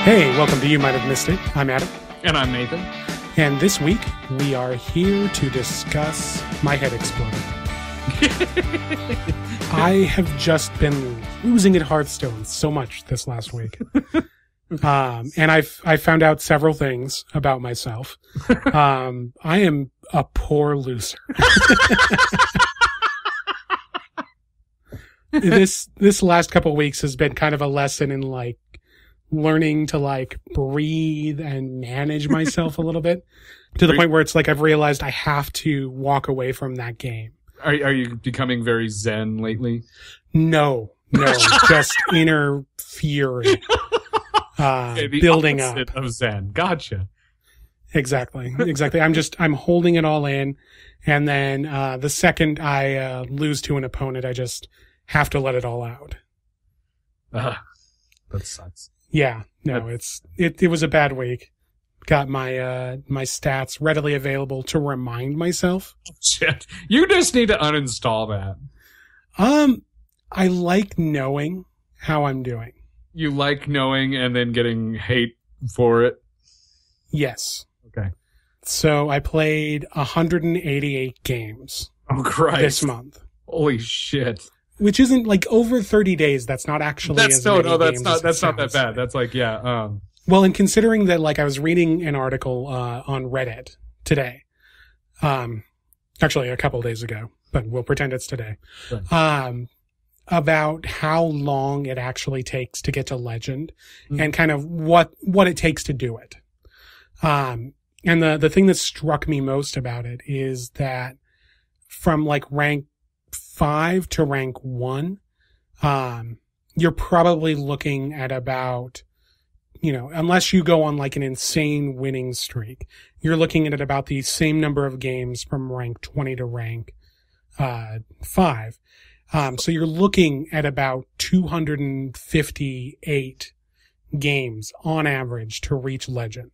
Hey, welcome to You Might Have Missed It. I'm Adam. And I'm Nathan. And this week, we are here to discuss My Head Exploded. I have just been losing at Hearthstone so much this last week. And I found out several things about myself. I am a poor loser. This last couple of weeks has been kind of a lesson in like learning to like breathe and manage myself a little bit to the point where it's like I've realized I have to walk away from that game. Are you becoming very zen lately? No, just inner fury building up of zen. Gotcha. Exactly. I'm holding it all in, and then the second I lose to an opponent, I just have to let it all out. That sucks. Yeah, no, it was a bad week. Got my my stats readily available to remind myself. Shit, you just need to uninstall that. I like knowing how I'm doing. You like knowing and then getting hate for it? Yes. Okay. So I played 188 games. Oh Christ! This month. Holy shit! Which isn't like over 30 days. That's not actually as many games. That's not that bad. That's like, yeah. Well, and considering that, like, I was reading an article on Reddit today, actually a couple of days ago, but we'll pretend it's today, right. About how long it actually takes to get to Legend, and kind of what it takes to do it. And the thing that struck me most about it is that from like rank 5 to rank 1, you're probably looking at about, unless you go on like an insane winning streak, you're looking at about the same number of games from rank 20 to rank 5. So you're looking at about 258 games on average to reach Legend.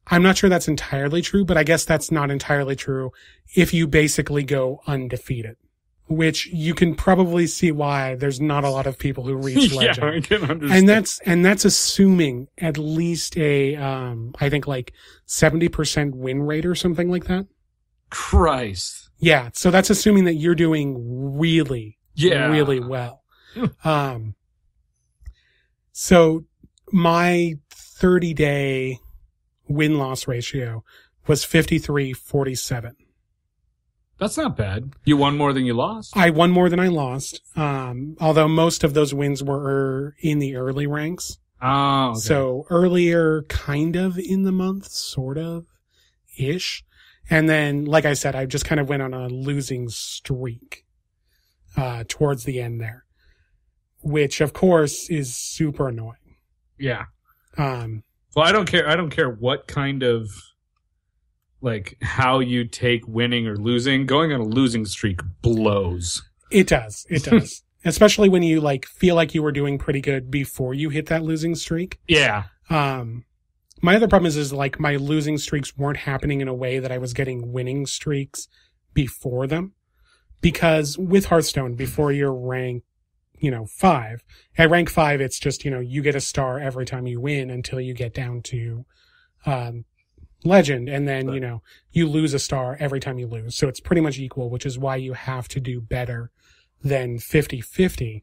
I'm not sure that's entirely true, but I guess that's not entirely true if you basically go undefeated. Which you can probably see why there's not a lot of people who reach Legend. Yeah, I can understand. And that's assuming at least a, I think like 70% win rate or something like that. Christ. Yeah. So that's assuming that you're doing really well. So my 30-day win-loss ratio was 53-47. That's not bad. You won more than you lost. I won more than I lost. Although most of those wins were in the early ranks. Oh, okay. So earlier kind of in the month, sort of ish. And then, like I said, I just kind of went on a losing streak, towards the end there, which of course is super annoying. Yeah. Well, I don't care. I don't care what kind of, like, how you take winning or losing. Going on a losing streak blows. It does. Especially when you, like, feel like you were doing pretty good before you hit that losing streak. Yeah. My other problem is like, my losing streaks weren't happening in a way that I was getting winning streaks before them. Because with Hearthstone, before you're rank, 5, at rank 5, it's just, you get a star every time you win until you get down to, Legend, and then, you lose a star every time you lose. So it's pretty much equal, which is why you have to do better than 50-50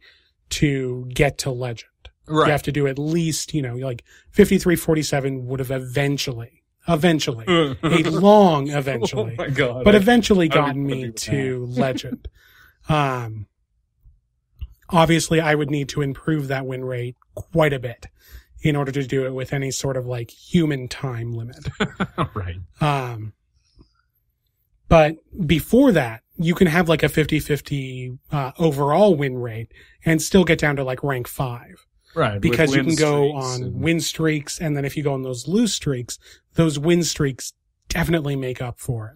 to get to Legend. Right. You have to do at least, like 53-47 would have eventually, a long eventually, oh my God, but eventually gotten me to Legend. Obviously I would need to improve that win rate quite a bit in order to do it with any sort of like human time limit. Right. But before that, you can have like a 50-50 overall win rate and still get down to like rank 5. Right. Because you can go on win streaks, and then if you go on those lose streaks, those win streaks definitely make up for it.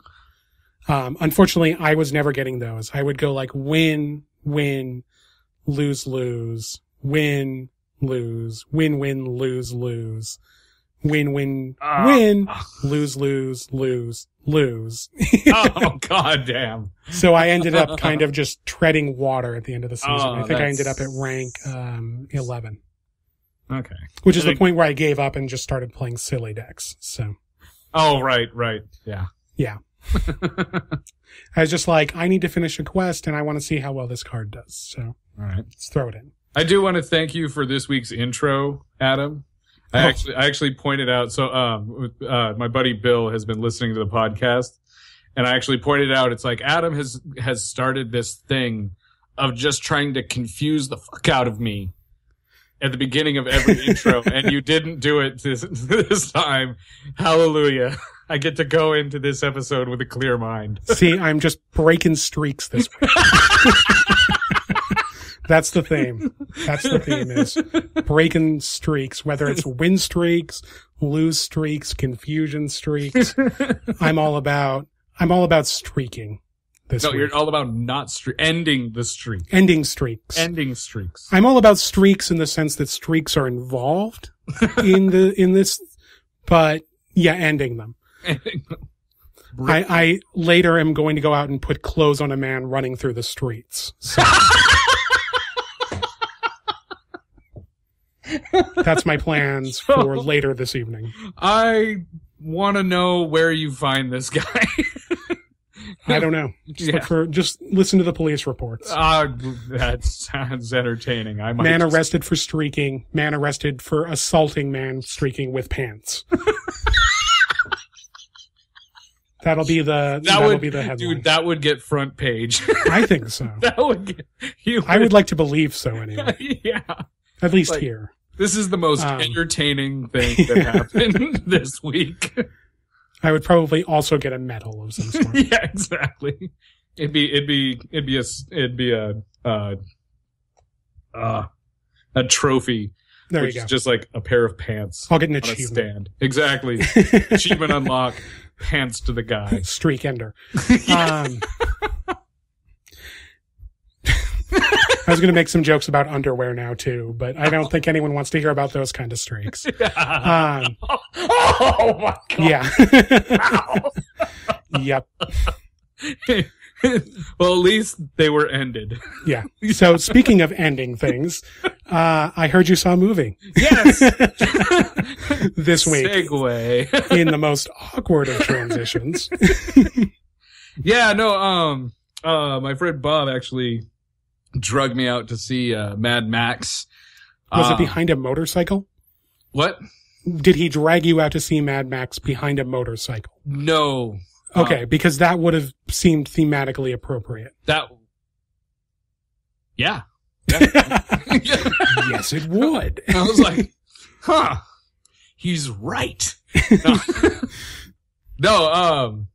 Unfortunately, I was never getting those. I would go like win, lose, win, lose, win, lose, win, win, lose. Oh, God damn. So I ended up kind of just treading water at the end of the season. Oh, I think I ended up at rank 11. Okay. Which is the point where I gave up and just started playing silly decks. So. Oh, right. Yeah. Yeah. I was just like, I need to finish a quest and I want to see how well this card does. So. All right. Let's throw it in. I do want to thank you for this week's intro, Adam. I actually pointed out, my buddy Bill has been listening to the podcast, and I actually pointed out, it's like Adam has started this thing of just trying to confuse the fuck out of me at the beginning of every intro, and you didn't do it this time. Hallelujah. I get to go into this episode with a clear mind. See, I'm just breaking streaks this week. That's the theme. That's the theme, is breaking streaks, whether it's win streaks, lose streaks, confusion streaks. I'm all about streaking this week. You're all about ending the streak. Ending streaks. Ending streaks. I'm all about streaks in the sense that streaks are involved in this, but yeah, ending them. I later am going to go out and put clothes on a man running through the streets. So. That's my plans for later this evening. I want to know where you find this guy. I don't know. Just listen to the police reports. That sounds entertaining. Man arrested for streaking. Man arrested for assaulting man streaking with pants. That'll be the headline. Dude, that would get front page. I think so. That would get I would like to believe so anyway. Yeah. At least here. This is the most entertaining thing that happened this week. I would probably also get a medal of some sort. Yeah, exactly. It'd be a trophy. There which you go. Is just like a pair of pants. I'll get an on achievement. A stand. Exactly. Achievement unlock. Pants to the guy. Streak ender. I was going to make some jokes about underwear now too, but I don't think anyone wants to hear about those kind of streaks. Oh my god! Yeah. Yep. Well, at least they were ended. Yeah. So speaking of ending things, I heard you saw a movie. Yes. This week. Segue. In the most awkward of transitions. Yeah. No. My friend Bob actually drugged me out to see Mad Max. Was it behind a motorcycle? What? Did he drag you out to see Mad Max behind a motorcycle? No. Okay, because that would have seemed thematically appropriate. Yeah. Yes, it would. I was like, he's right. No,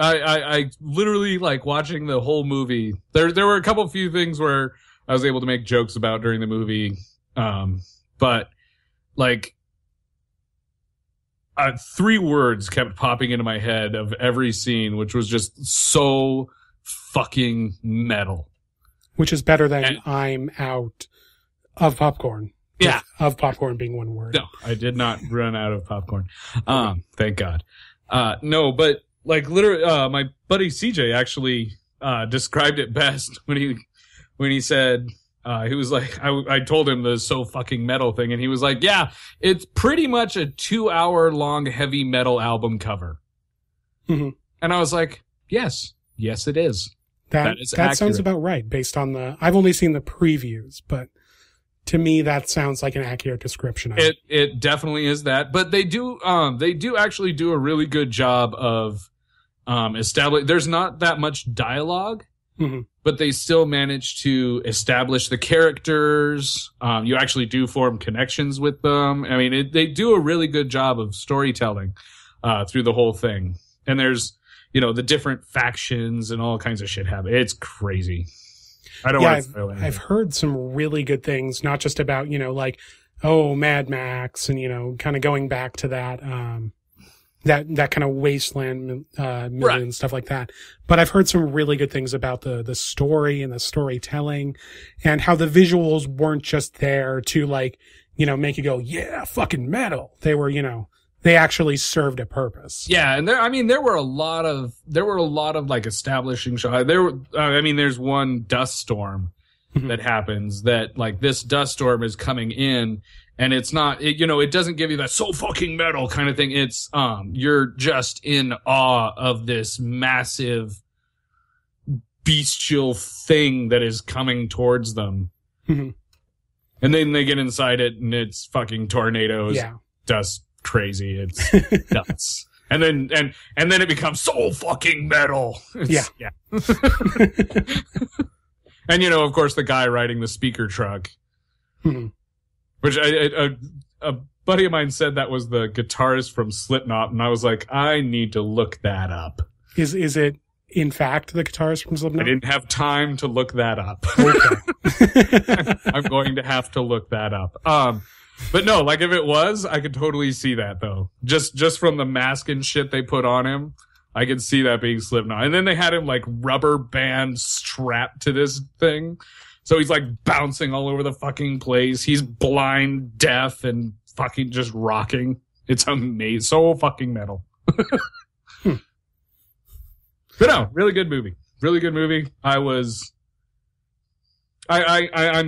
I literally like watching the whole movie. There were a couple few things where I was able to make jokes about during the movie. But like, 3 words kept popping into my head of every scene, which was just so fucking metal. Which is better than I'm out of popcorn. Yeah. Of popcorn being one word. No, I did not run out of popcorn. Thank God. No, but like literally, my buddy CJ actually, described it best when he said, he was like, I told him the so fucking metal thing, and he was like, yeah, it's pretty much a 2-hour long heavy metal album cover. Mm-hmm. And I was like, yes, it is. That sounds about right based on I've only seen the previews, but to me that sounds like an accurate description of it. It definitely is that, but they do actually do a really good job of, there's not that much dialogue. Mm-hmm. But they still manage to establish the characters. You actually do form connections with them. I mean, they do a really good job of storytelling through the whole thing. And there's, the different factions and all kinds of shit happen. It's crazy. I don't want to spoil anything. I've heard some really good things, not just about, Mad Max and, kind of going back to that, that kind of wasteland movie right. And stuff like that. But I've heard some really good things about the story and the storytelling and how the visuals weren't just there to make you go, yeah, fucking metal. They were, they actually served a purpose. Yeah. And there were a lot of like establishing shots. There's one Dust Storm that happens, that like this dust storm is coming in, and it's not, it doesn't give you that so fucking metal kind of thing. It's, you're just in awe of this massive bestial thing that is coming towards them. Mm-hmm. And then they get inside it and it's fucking tornadoes, dust crazy. It's nuts. And then it becomes so fucking metal. Yeah. And, of course, the guy riding the speaker truck, which a buddy of mine said that was the guitarist from Slipknot. And I was like, I need to look that up. Is it, in fact, the guitarist from Slipknot? I didn't have time to look that up. Okay. I'm going to have to look that up. But no, like if it was, I could totally see that though. Just from the mask and shit they put on him, I could see that being Slipknot. And then they had him like rubber band strapped to this thing. So he's like bouncing all over the fucking place. He's blind, deaf, and fucking just rocking. It's amazing. So fucking metal. But no, really good movie. Really good movie. I'm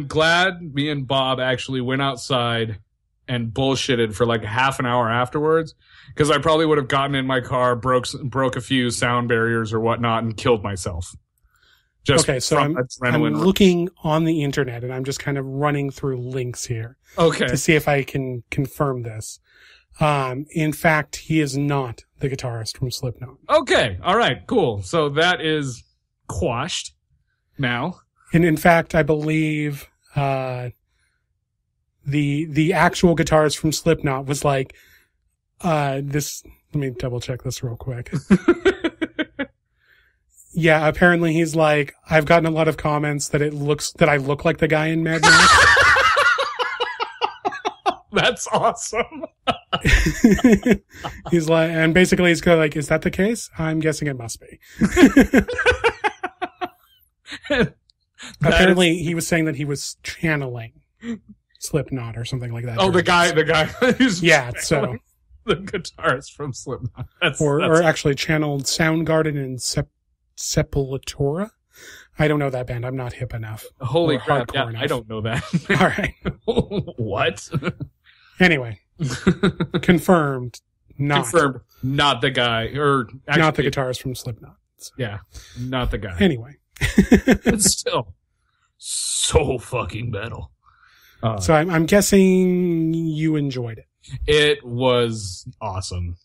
glad me and Bob actually went outside and bullshitted for like half an hour afterwards, because I probably would have gotten in my car, broke a few sound barriers or whatnot, and killed myself. Okay, so I'm looking on the internet, and I'm just kind of running through links here. Okay. To see if I can confirm this. In fact, he is not the guitarist from Slipknot. Okay, all right, cool. So that is quashed now. And in fact, I believe the actual guitarist from Slipknot was like this. Let me double check this real quick. Yeah, apparently he's like, I've gotten a lot of comments that I look like the guy in Mad Max. That's awesome. He's like, and basically he's kind of like, is that the case? I'm guessing it must be. Apparently he was saying that he was channeling Slipknot or something like that. Oh, the guy who's so the guitarist from Slipknot. Or actually channeled Soundgarden and Sepultura. I don't know that band. I'm not hip enough. Holy crap! Yeah, enough. I don't know that. All right. What? Anyway, confirmed. Not the guy, or actually, not the guitarist from Slipknot. Yeah, not the guy. Anyway, but still, so fucking metal. So I'm guessing you enjoyed it. It was awesome.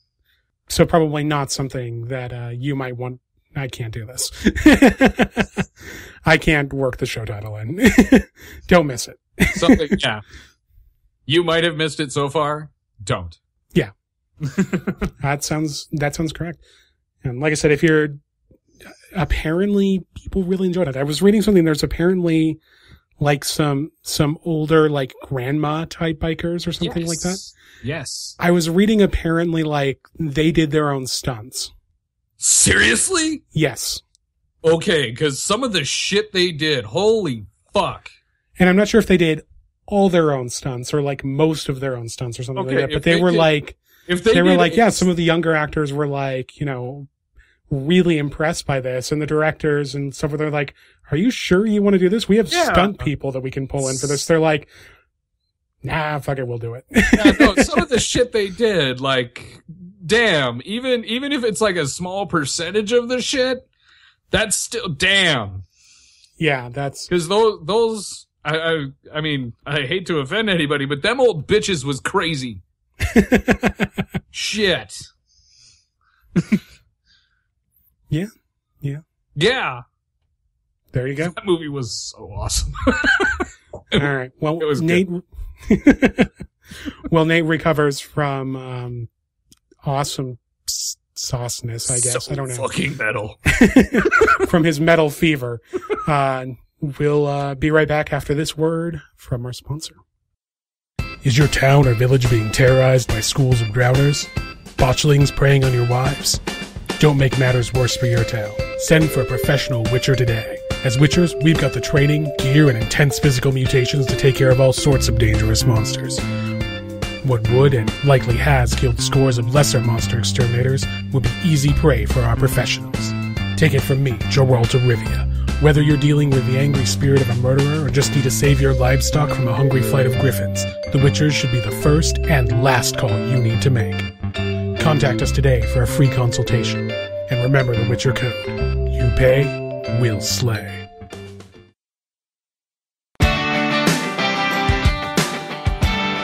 So probably not something that you might want. I can't do this. I can't work the show title in. Don't miss it. Something, yeah. You might have missed it so far. Don't. Yeah. That sounds correct. And like I said, if you're apparently people really enjoyed it. I was reading something. There's apparently like some older like grandma type bikers or something like that. Yes. I was reading apparently like they did their own stunts. Seriously? Yes. Okay, because some of the shit they did, holy fuck. And I'm not sure if they did all their own stunts or like most of their own stunts or something like that, but they were like, some of the younger actors were like, really impressed by this, and the directors and stuff, they're like, are you sure you want to do this? We have stunt people that we can pull in for this. They're like, nah, fuck it, we'll do it. Yeah, no, some of the shit they did, like, damn, even if it's like a small percentage of the shit, that's still damn. Yeah, that's because those I mean, I hate to offend anybody, but them old bitches was crazy. Shit. Yeah. There you go. That movie was so awesome. All right. Well, it was Nate. Nate recovers from awesome sauceness, I guess. So I don't know. Fucking metal. From his metal fever. We'll be right back after this word from our sponsor. Is your town or village being terrorized by schools of drowners? Botchlings preying on your wives? Don't make matters worse for your town. Send for a professional witcher today. As witchers, we've got the training, gear, and intense physical mutations to take care of all sorts of dangerous monsters. What would and likely has killed scores of lesser monster exterminators will be easy prey for our professionals. Take it from me, Geralt of Rivia. Whether you're dealing with the angry spirit of a murderer or just need to save your livestock from a hungry flight of griffins, The Witcher should be the first and last call you need to make. Contact us today for a free consultation. And remember the Witcher code. You pay, we'll slay.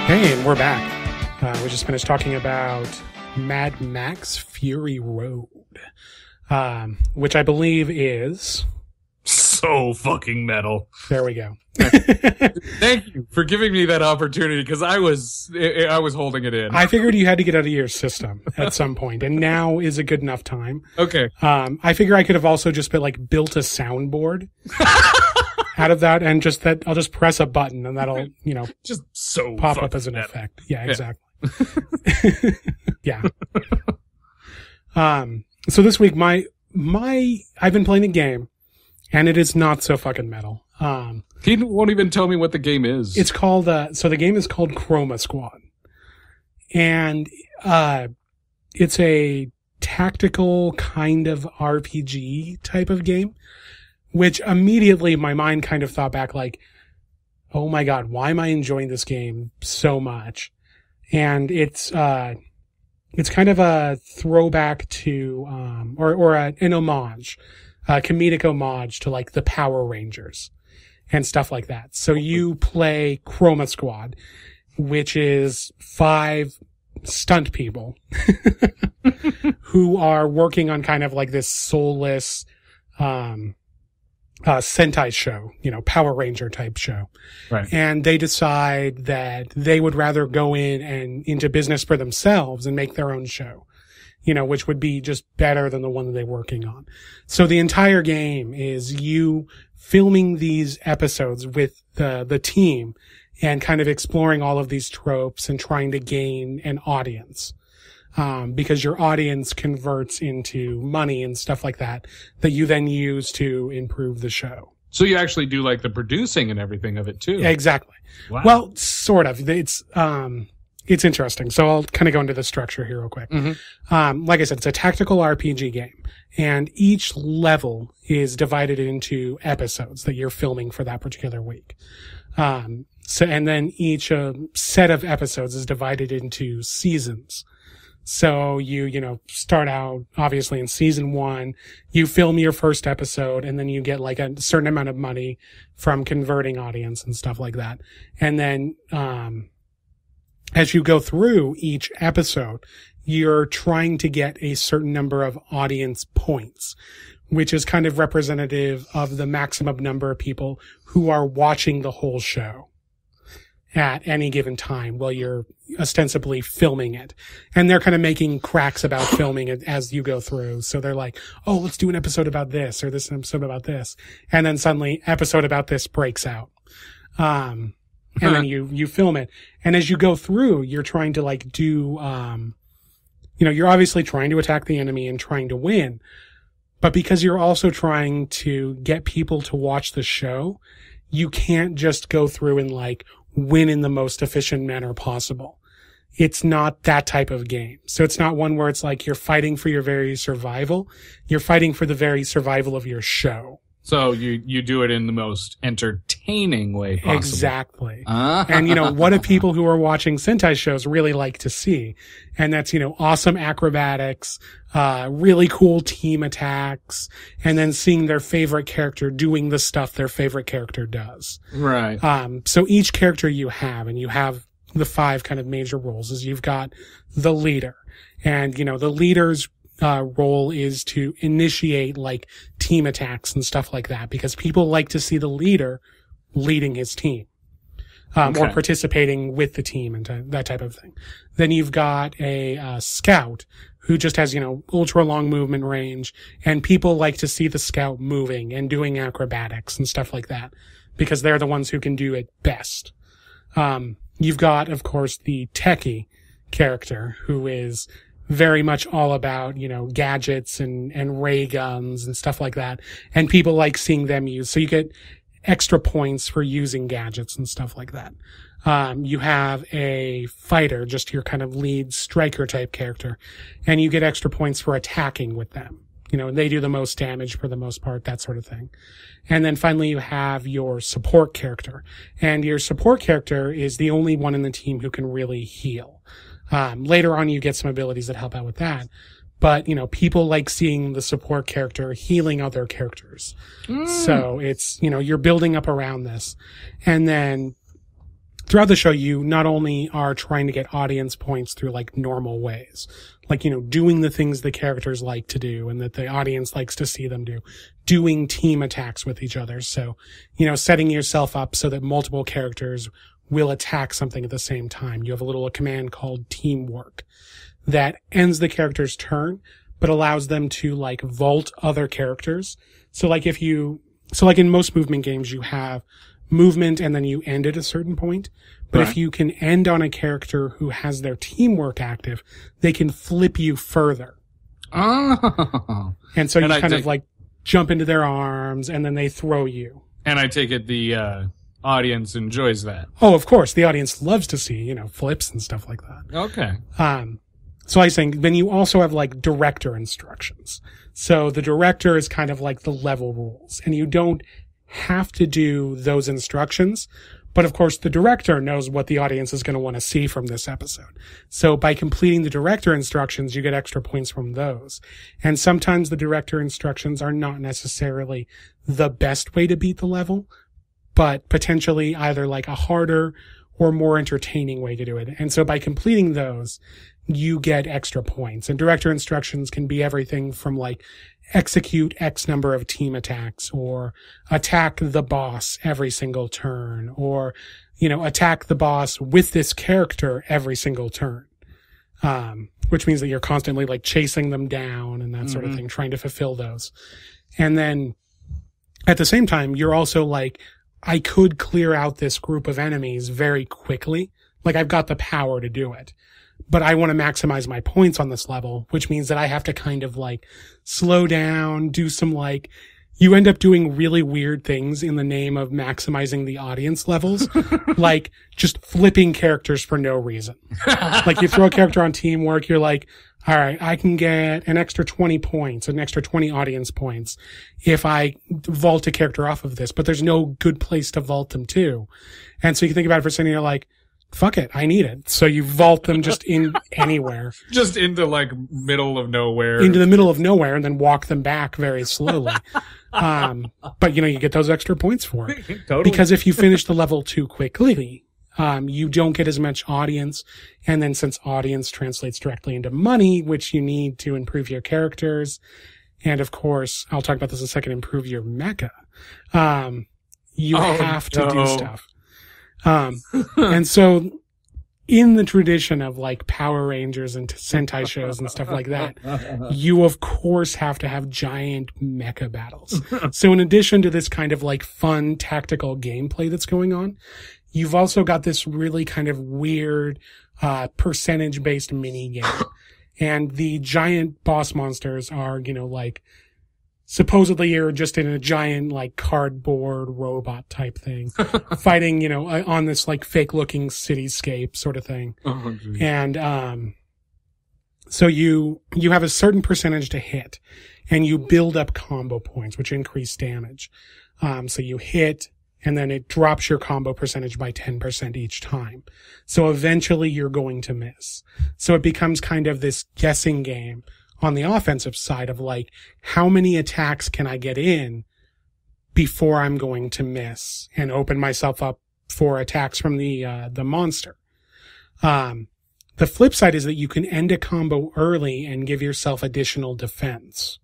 Hey, and we're back. We just finished talking about Mad Max Fury Road, which I believe is... so fucking metal. There we go. Thank you for giving me that opportunity, because I was holding it in. I figured you had to get out of your system at some point, and now is a good enough time. Okay. I figure I could have also just built a soundboard out of that, and I'll just press a button, and that'll, just so pop up as an metal. effect. Yeah, exactly. Yeah. So this week, I've been playing a game. And it is not so fucking metal. He won't even tell me what the game is. It's called, so the game is called Chroma Squad. And, it's a tactical kind of RPG type of game, which immediately my mind kind of thought back like, oh my God, why am I enjoying this game so much? And it's kind of a throwback to, or an homage. Comedic homage to like the Power Rangers and stuff like that. So you play Chroma Squad, which is 5 stunt people who are working on kind of like this soulless, Sentai show, Power Ranger type show. Right. And they decide that they would rather go into business for themselves and make their own show. Which would be just better than the one that they're working on. So the entire game is you filming these episodes with the team and kind of exploring all of these tropes and trying to gain an audience. Because your audience converts into money and stuff like that you then use to improve the show. So you actually do like the producing and everything of it too. Exactly. Wow. Well, sort of. It's interesting. So I'll kind of go into the structure here real quick. Mm-hmm. Like I said, it's a tactical RPG game, and each level is divided into episodes that you're filming for that particular week. And then each set of episodes is divided into seasons. So you start out obviously in season 1, you film your first episode, and then you get like a certain amount of money from converting audience and stuff like that. And then, as you go through each episode, you're trying to get a certain number of audience points, which is kind of representative of the maximum number of people who are watching the whole show at any given time while you're ostensibly filming it. And they're kind of making cracks about filming it as you go through. So they're like, oh, let's do an episode about this or this episode about this. And then suddenly episode about this breaks out. And then you film it. And as you go through, you're trying to like do, you're obviously trying to attack the enemy and trying to win. But because you're also trying to get people to watch the show, you can't just go through and like win in the most efficient manner possible. It's not that type of game. So it's not one where it's like you're fighting for your very survival. You're fighting for the very survival of your show. So you do it in the most entertaining way possible. Exactly. And, what do people who are watching Sentai shows really like to see? And that's, awesome acrobatics, really cool team attacks, and then seeing their favorite character doing the stuff their favorite character does. Right. So each character you have the 5 kind of major roles is you've got the leader. And, the leader's role is to initiate like team attacks and stuff like that, because people like to see the leader leading his team, or participating with the team and that type of thing. Then you've got a scout who just has, ultra long movement range, and people like to see the scout moving and doing acrobatics and stuff like that because they're the ones who can do it best. You've got, of course, the techie character who is very much all about, gadgets and ray guns and stuff like that. And people like seeing them use. So you get extra points for using gadgets and stuff like that. You have a fighter, just your kind of lead striker type character, and you get extra points for attacking with them. they do the most damage for the most part, that sort of thing. And then finally you have your support character. And your support character is the only one in the team who can really heal. Later on you get some abilities that help out with that. But, people like seeing the support character healing other characters. So it's, you're building up around this. And then throughout the show, you not only are trying to get audience points through like normal ways, like, doing the things the characters like to do and that the audience likes to see them do, doing team attacks with each other. So, setting yourself up so that multiple characters will attack something at the same time. You have a little command called teamwork that ends the character's turn, but allows them to like vault other characters. So like in most movement games, you have movement and then you end at a certain point. But if you can end on a character who has their teamwork active, they can flip you further. Oh. And so you kind of like jump into their arms and then they throw you. And I take it the audience enjoys that. Oh, of course. The audience loves to see, flips and stuff like that. Okay. So I was saying, then you also have like director instructions. So the director is kind of like the level rules, and you don't have to do those instructions. But of course, the director knows what the audience is going to want to see from this episode. So by completing the director instructions, you get extra points from those. And sometimes the director instructions are not necessarily the best way to beat the level, but potentially either like a harder or more entertaining way to do it. And so by completing those, you get extra points. And director instructions can be everything from like execute X number of team attacks, or attack the boss every single turn, or, attack the boss with this character every single turn. Which means that you're constantly like chasing them down and that sort of thing, trying to fulfill those. And then at the same time, you're also like, I could clear out this group of enemies very quickly. Like I've got the power to do it, but I want to maximize my points on this level, which means that I have to kind of like slow down, do some like, you end up doing really weird things in the name of maximizing the audience levels, like just flipping characters for no reason. Like you throw a character on teamwork, you're like, all right, I can get an extra 20 points, an extra 20 audience points if I vault a character off of this, but there's no good place to vault them to. And so you can think about it for a second, you're like, fuck it, I need it. So you vault them just in anywhere. Just into like middle of nowhere. Into the middle of nowhere and then walk them back very slowly. But you get those extra points for it. Totally. Because if you finish the level too quickly, you don't get as much audience. And then since audience translates directly into money, which you need to improve your characters. And of course, I'll talk about this in a second, improve your mecha. You have to do stuff. And so in the tradition of like Power Rangers and Sentai shows and stuff like that, you of course have to have giant mecha battles. So in addition to this kind of like fun tactical gameplay that's going on, you've also got this really kind of weird, percentage based mini game. And the giant boss monsters are, like, supposedly you're just in a giant, like, cardboard robot type thing, fighting, on this, like, fake looking cityscape sort of thing. Oh, and, so you have a certain percentage to hit, and you build up combo points, which increase damage. So you hit, and then it drops your combo percentage by 10% each time. So eventually you're going to miss. So it becomes kind of this guessing game on the offensive side of like, how many attacks can I get in before I'm going to miss and open myself up for attacks from the monster. The flip side is that you can end a combo early and give yourself additional defense.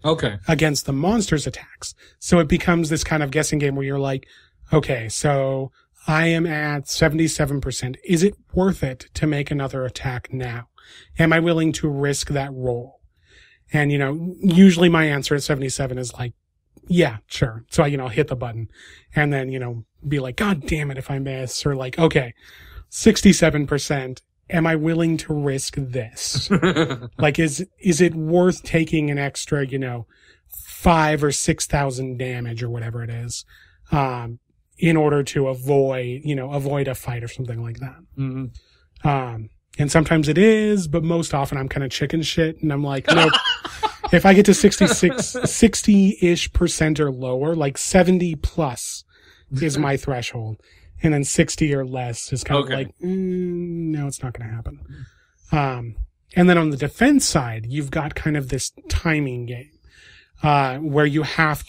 Okay. Against the monster's attacks. So it becomes this kind of guessing game where you're like, okay, so I am at 77%. Is it worth it to make another attack now? Am I willing to risk that roll? And, usually my answer at 77 is like, yeah, sure. So I, hit the button and then, be like, God damn it if I miss, or like, okay, 67%. Am I willing to risk this? Like, is it worth taking an extra, 5,000 or 6,000 damage or whatever it is, in order to avoid a fight or something like that? Mm-hmm. And sometimes it is, but most often I'm kind of chicken shit and I'm like, nope, If I get to 60-ish% or lower, like 70 plus is my threshold. And then 60 or less is kind of like, no, it's not going to happen. And then on the defense side, you've got kind of this timing game, where you have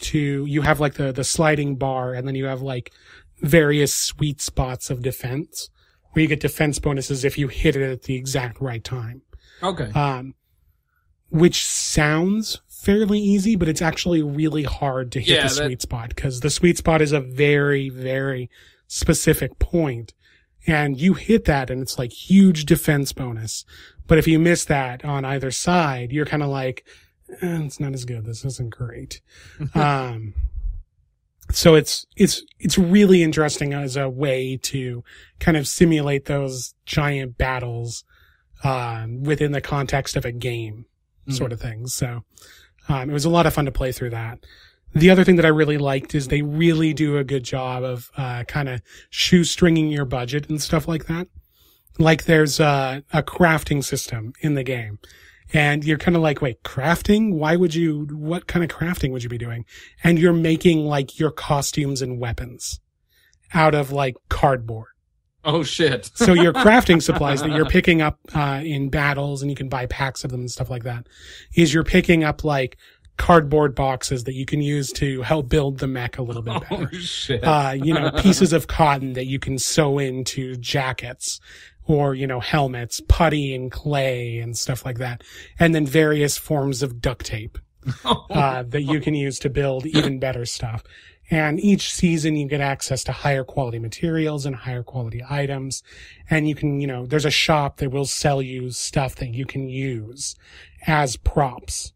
like the sliding bar, and then you have like various sweet spots of defense where you get defense bonuses if you hit it at the exact right time. Okay. Which sounds fairly easy, but it's actually really hard to hit the sweet spot, because the sweet spot is a very, very specific point, and you hit that and it's like huge defense bonus. But if you miss that on either side, you're kind of like, it's not as good. This isn't great. So it's really interesting as a way to kind of simulate those giant battles, within the context of a game sort of thing. So, it was a lot of fun to play through that. The other thing that I really liked is they really do a good job of, kind of shoestringing your budget and stuff like that. Like there's a crafting system in the game. And you're kind of like, wait, crafting? What kind of crafting would you be doing? And you're making like your costumes and weapons out of like cardboard. Oh shit. So your crafting supplies that you're picking up, in battles, and you can buy packs of them and stuff like that, is you're picking up like cardboard boxes that you can use to help build the mech a little bit better. Oh shit. Pieces of cotton that you can sew into jackets, or, helmets, putty and clay and stuff like that. And then various forms of duct tape, that you can use to build even better stuff. And each season you get access to higher quality materials and higher quality items. And you can, there's a shop that will sell you stuff that you can use as props,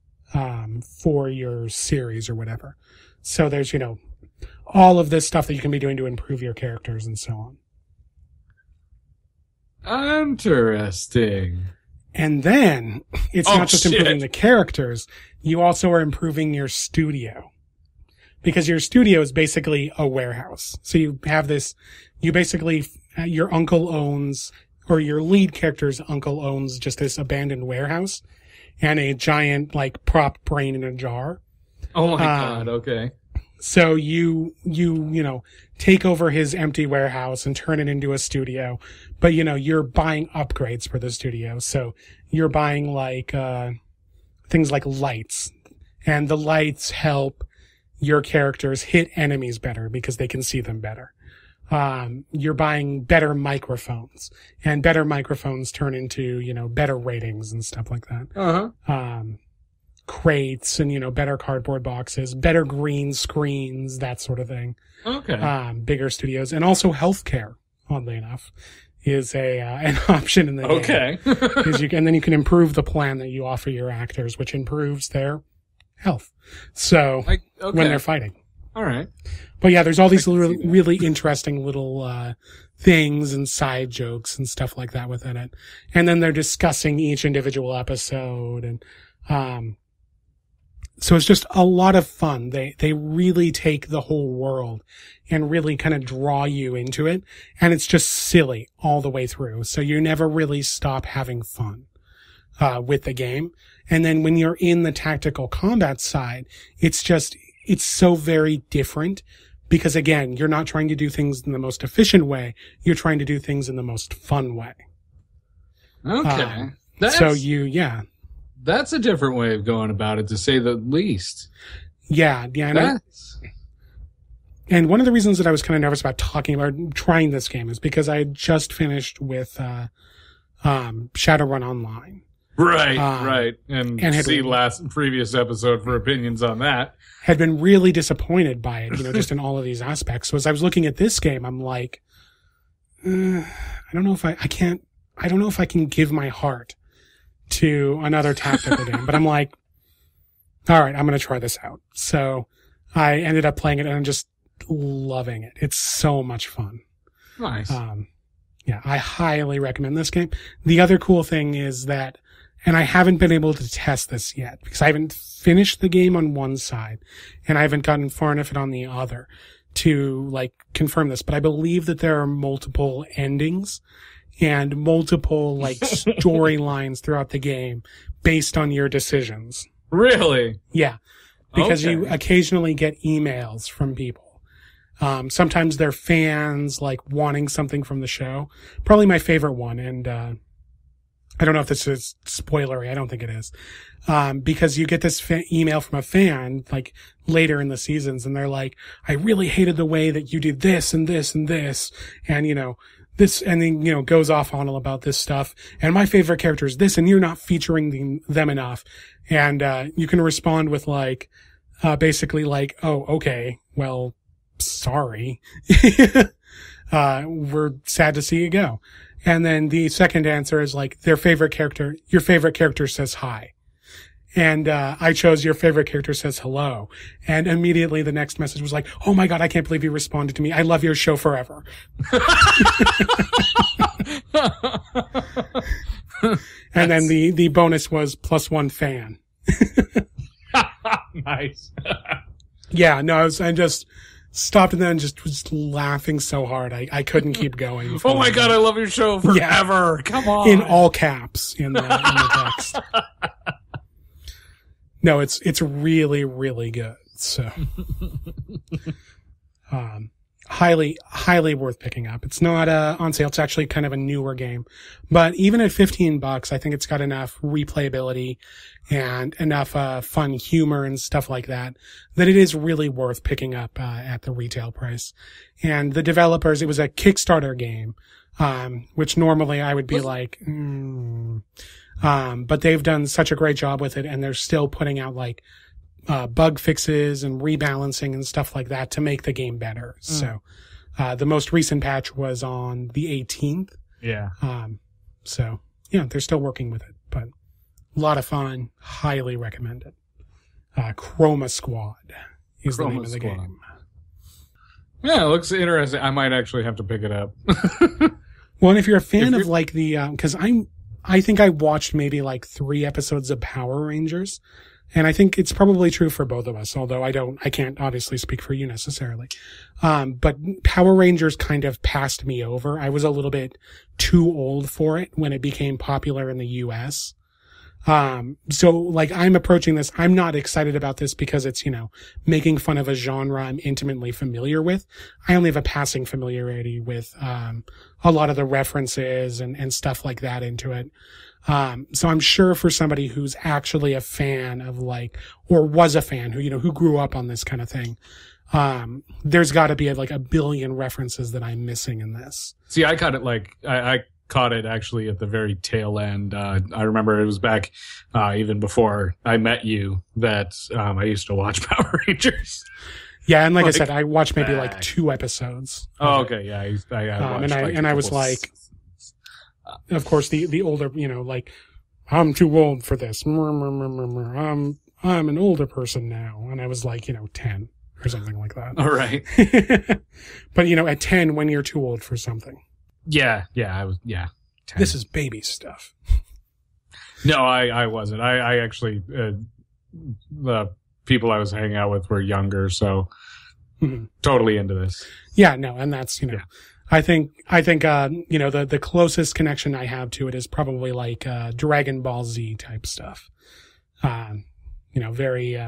for your series or whatever. So there's, all of this stuff that you can be doing to improve your characters and so on. Interesting. And then it's not just improving the characters, you also are improving your studio. Because your studio is basically a warehouse. So you have your uncle owns, or your lead character's uncle owns just this abandoned warehouse and a giant like prop brain in a jar. Oh my God. Okay. So you take over his empty warehouse and turn it into a studio, but you're buying upgrades for the studio. So you're buying like, things like lights, and the lights help your characters hit enemies better because they can see them better. You're buying better microphones, and better microphones turn into, better ratings and stuff like that. Crates and, better cardboard boxes, better green screens, that sort of thing. Okay. Bigger studios, and also healthcare, oddly enough, is an option in the game. Okay. And then you can improve the plan that you offer your actors, which improves their health. So when they're fighting. All right. But yeah, there's all these really interesting little, things and side jokes and stuff like that within it. And then they're discussing each individual episode, and, so it's just a lot of fun. They really take the whole world and really kind of draw you into it. And it's just silly all the way through. So you never really stop having fun, with the game. And then when you're in the tactical combat side, it's so very different, because again, you're not trying to do things in the most efficient way. You're trying to do things in the most fun way. Okay. That's a different way of going about it, to say the least. Yeah. And one of the reasons that I was kind of nervous about trying this game is because I had just finished with, Shadowrun Online. Right. And see previous episode for opinions on that. Had been really disappointed by it, just in all of these aspects. So as I was looking at this game, I'm like, I don't know if I don't know if I can give my heart to another tactical game, but I'm like, all right, I'm going to try this out. So I ended up playing it, and I'm just loving it. It's so much fun. Nice. I highly recommend this game. The other cool thing is that, and I haven't been able to test this yet because I haven't finished the game on one side and I haven't gotten far enough on the other to like confirm this, but I believe that there are multiple endings and multiple like storylines throughout the game based on your decisions. Really? Yeah. Because Okay. you occasionally get emails from people. Sometimes they're fans, like, wanting something from the show. Probably my favorite one, and I don't know if this is spoilery. I don't think it is. Because you get this email from a fan, like, later in the seasons, and they're like, I really hated the way that you did this and this and this, and, you know, this, and then, you know, goes off on all about this stuff, and my favorite character is this, and you're not featuring them enough. And, you can respond with, like, basically like, oh, okay, well, sorry. We're sad to see you go. And then the second answer is like, your favorite character says hi. And, I chose your favorite character says hello. And immediately the next message was like, oh my God, I can't believe you responded to me. I love your show forever. And then the bonus was +1 fan. Nice. Yeah, no, I just stopped and then just was laughing so hard. I couldn't keep going. Oh my God, I love your show forever. Yeah. Come on. In all caps in the text. No, it's really, really good. So, highly worth picking up. It's not, on sale. It's actually kind of a newer game, but even at $15, I think it's got enough replayability and enough, fun humor and stuff like that it is really worth picking up, at the retail price. And the developers, it was a Kickstarter game, which normally I would be like, but they've done such a great job with it, and they're still putting out like bug fixes and rebalancing and stuff like that to make the game better. So the most recent patch was on the 18th. Yeah. So yeah, they're still working with it, but a lot of fun. Highly recommend it. Chroma Squad is the name of the game. Yeah, it looks interesting. I might actually have to pick it up. Well, and if you're a fan of like the, cause I think I watched maybe like 3 episodes of Power Rangers, and I think it's probably true for both of us, although I can't obviously speak for you necessarily. But Power Rangers kind of passed me over. I was a little bit too old for it when it became popular in the US. So like I'm approaching this, I'm not excited about this because it's, you know, making fun of a genre I'm intimately familiar with. I only have a passing familiarity with, a lot of the references and stuff like that into it. So I'm sure for somebody who's actually a fan of like, or was a fan who grew up on this kind of thing, there's gotta be like a billion references that I'm missing in this. See, I caught it like, I caught it actually at the very tail end. I remember it was back, even before I met you that, I used to watch Power Rangers. Yeah. And like I said, I watched maybe like 2 episodes. Oh, okay. Yeah. I watched I was like, of course, the older, like, I'm too old for this. I'm an older person now. And I was like, 10 or something like that. All right. But, at 10, when you're too old for something. Yeah. I was, 10. This is baby stuff. No, I wasn't. I actually, the people I was hanging out with were younger, so totally into this. Yeah, no, and that's, I think, the closest connection I have to it is probably like, Dragon Ball Z type stuff. Very,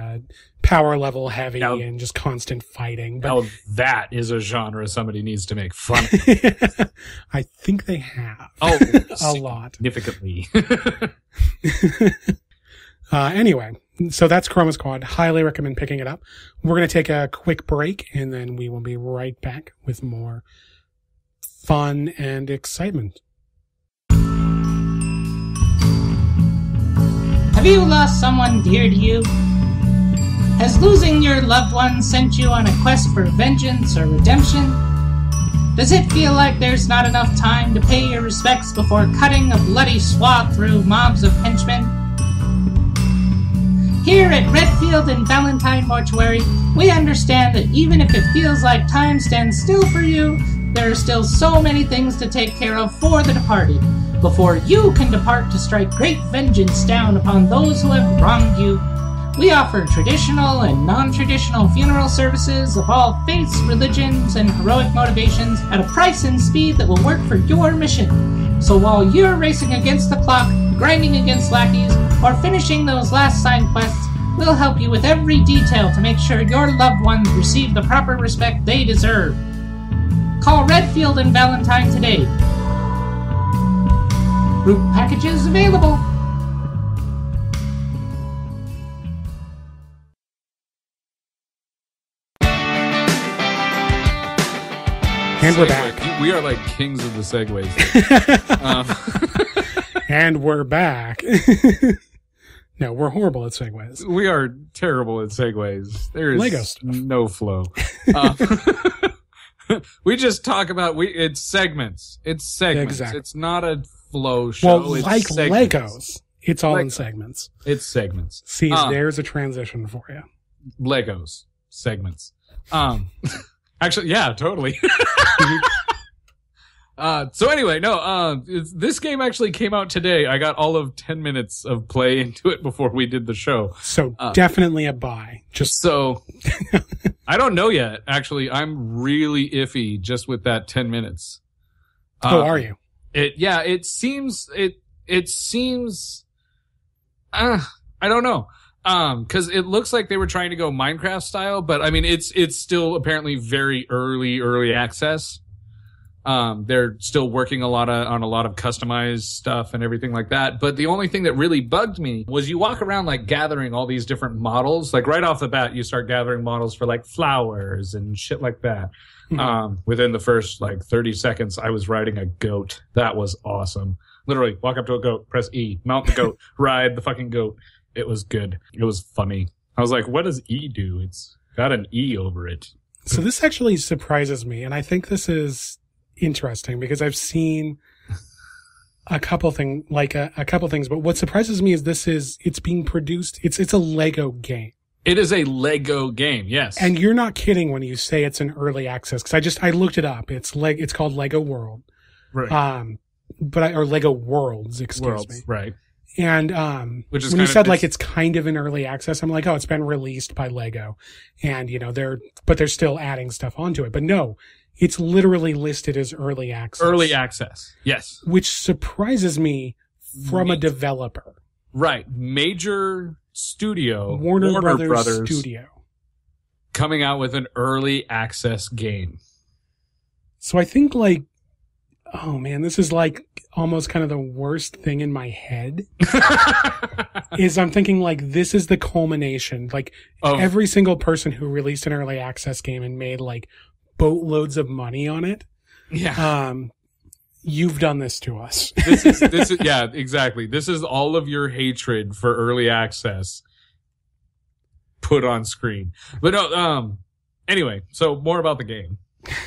power level heavy and just constant fighting. But now that is a genre somebody needs to make fun of. I think they have. Oh, a lot. Significantly. Anyway, so that's Chroma Squad. Highly recommend picking it up. We're going to take a quick break, and then we will be right back with more fun and excitement. Have you lost someone dear to you? Has losing your loved one sent you on a quest for vengeance or redemption? Does it feel like there's not enough time to pay your respects before cutting a bloody swath through mobs of henchmen? Here at Redfield and Valentine Mortuary, we understand that even if it feels like time stands still for you, there are still so many things to take care of for the departed, before you can depart to strike great vengeance down upon those who have wronged you. We offer traditional and non-traditional funeral services of all faiths, religions, and heroic motivations at a price and speed that will work for your mission. So while you're racing against the clock, grinding against lackeys, or finishing those last side quests, We'll help you with every detail to make sure your loved ones receive the proper respect they deserve. Call Redfield and Valentine today. Group packages available. And we're back. We are like kings of the segues. And we're back. No, we're horrible at segues. We are terrible at segues. There's Lego stuff. No flow. We just talk about it's segments. It's segments. Exactly. It's not a flow show. Well, it's like segments. Legos, it's all in segments. It's segments. See, there's a transition for you. Legos segments. Actually, yeah, totally. So anyway, this game actually came out today. I got all of 10 minutes of play into it before we did the show. So definitely a buy. So I don't know yet. Actually, I'm really iffy just with that 10 minutes. Are you? It seems, I don't know. Cause it looks like they were trying to go Minecraft style, but I mean, it's still apparently very early access. They're still working on a lot of customized stuff and everything like that. But the only thing that really bugged me was you walk around like gathering all these different models. Like right off the bat, you start gathering models for like flowers and shit like that. Mm-hmm. Within the first like 30 seconds, I was riding a goat. That was awesome. Literally walk up to a goat, press E, mount the goat, ride the fucking goat. It was good. It was funny. I was like, what does E do? It's got an E over it. So this actually surprises me. And I think this is interesting because I've seen a couple things, but what surprises me is it's being produced. It's a Lego game. It is a Lego game. Yes. And you're not kidding when you say it's an early access. Cause I looked it up. It's called Lego World. Right. Or Lego Worlds, excuse me. Right. And, which is when you said like it's kind of an early access, I'm like, oh, it's been released by Lego and, they're still adding stuff onto it. But no, it's literally listed as early access. Early access. Yes. Which surprises me from a developer. Right. Major studio. Warner Brothers Studio. Coming out with an early access game. So I think like, oh man, this is like almost kind of the worst thing in my head is I'm thinking like this is the culmination. Like every single person who released an early access game and made like boatloads of money on it. Yeah. You've done this to us. This is, yeah, exactly. This is all of your hatred for early access put on screen. But no, anyway, so more about the game.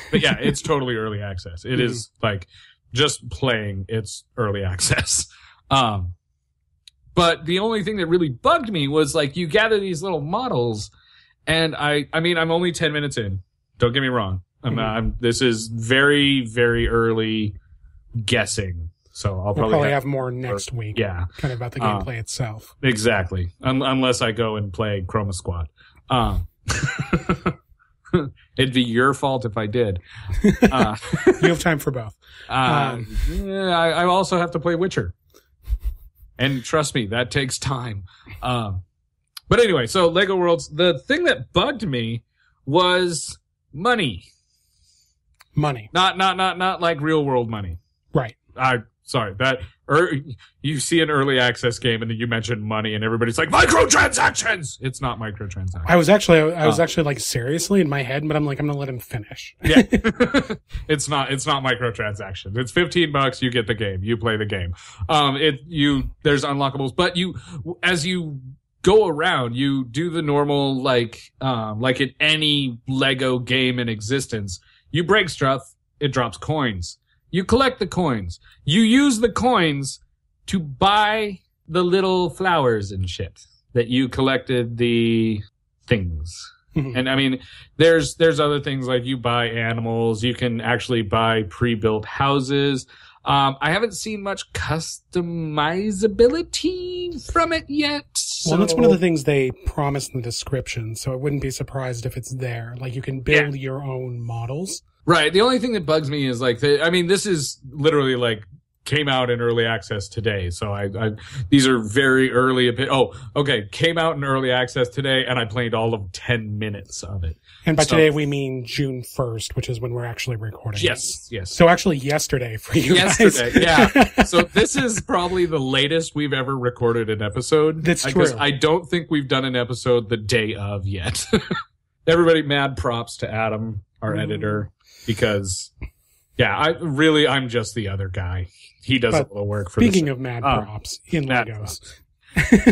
But yeah, it's totally early access. It is like just playing, it's early access. But the only thing that really bugged me was like you gather these little models and I mean, I'm only 10 minutes in. Don't get me wrong. This is very, very early guessing. So I'll probably have more next week. Yeah. Kind of about the gameplay itself. Exactly. Unless I go and play Chroma Squad. It'd be your fault if I did. You have time for both. I also have to play Witcher. And trust me, that takes time. But anyway, so Lego Worlds, the thing that bugged me was money. Money. Not like real world money. Right. Sorry, you see an early access game and then you mention money and everybody's like microtransactions. It's not microtransactions. I was actually like seriously in my head, but I'm like, I'm gonna let him finish. Yeah. It's not microtransactions. It's $15. You get the game. You play the game. There's unlockables, but as you go around, you do the normal, like in any Lego game in existence, you break stuff, it drops coins. You collect the coins. You use the coins to buy the little flowers and shit that you collected the things. Mm-hmm. And I mean, there's other things like you buy animals. You can actually buy pre-built houses. I haven't seen much customizability from it yet. Well, that's one of the things they promised in the description, so I wouldn't be surprised if it's there. Like, you can build your own models. Right. The only thing that bugs me is, like, this is literally, like, came out in early access today. So these are very early. Came out in early access today, and I played all of 10 minutes of it. And by today, we mean June 1st, which is when we're actually recording. Yes. So actually yesterday for you guys. Yesterday, yeah. So this is probably the latest we've ever recorded an episode. That's true. Because I don't think we've done an episode the day of yet. Everybody, mad props to Adam, our editor, because, I'm just the other guy. He does a little work for speaking of mad props in Legos.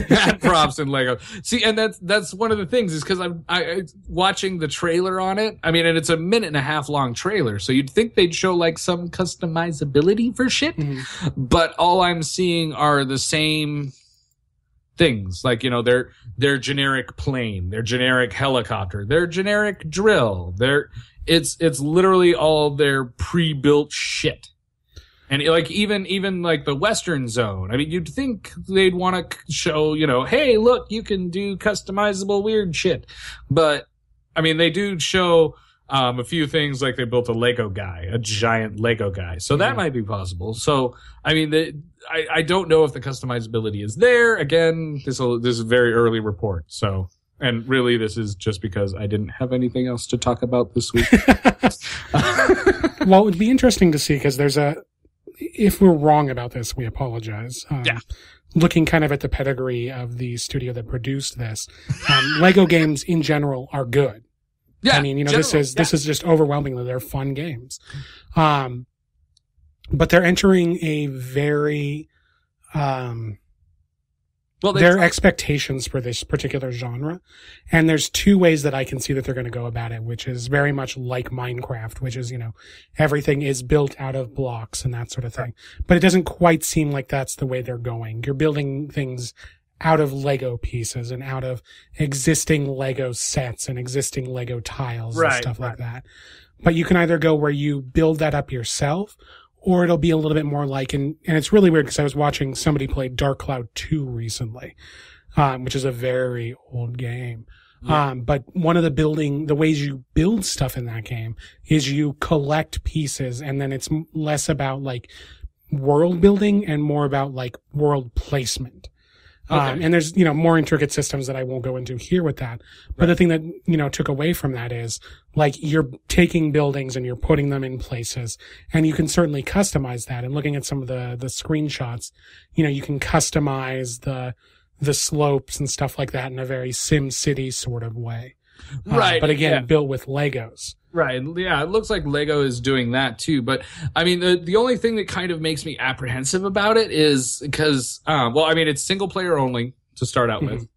Mad props in Lego. See, and that's one of the things is because I watching the trailer on it. I mean, and it's a 1.5 minute long trailer, so you'd think they'd show like some customizability for shit, but all I'm seeing are the same things, like, you know, their generic plane, their generic helicopter, their generic drill. It's literally all their pre-built shit. And like even like the Western Zone, I mean, you'd think they'd want to show, you know, hey, look, you can do customizable weird shit. But I mean, they do show a few things, like they built a Lego guy, a giant Lego guy. So that might be possible. So I mean, I don't know if the customizability is there. Again, this is a very early report. So, and really, this is just because I didn't have anything else to talk about this week. Well, it would be interesting to see, because if we're wrong about this, we apologize. Looking kind of at the pedigree of the studio that produced this, Lego games in general are good. Yeah. I mean, you know, this is just overwhelmingly, they're fun games. But they're entering a very, their expectations for this particular genre. And there's two ways that I can see that they're going to go about it, which is very much like Minecraft, which is, you know, everything is built out of blocks and that sort of thing. But it doesn't quite seem like that's the way they're going. You're building things out of Lego pieces and out of existing Lego sets and existing Lego tiles and stuff like that. But you can either go where you build that up yourself, or it'll be a little bit more like, and it's really weird because I was watching somebody play Dark Cloud 2 recently, which is a very old game. But one of the ways you build stuff in that game is you collect pieces, and then it's less about like world building and more about like world placement. And there's, you know, more intricate systems that I won't go into here with that. But the thing that, you know, took away from that is like you're taking buildings and you're putting them in places, and you can certainly customize that. And looking at some of the screenshots, you know, you can customize the slopes and stuff like that in a very Sim City sort of way. But again, built with Legos. Right. Yeah, it looks like Lego is doing that too. But I mean, the only thing that kind of makes me apprehensive about it is because, it's single player only to start out with.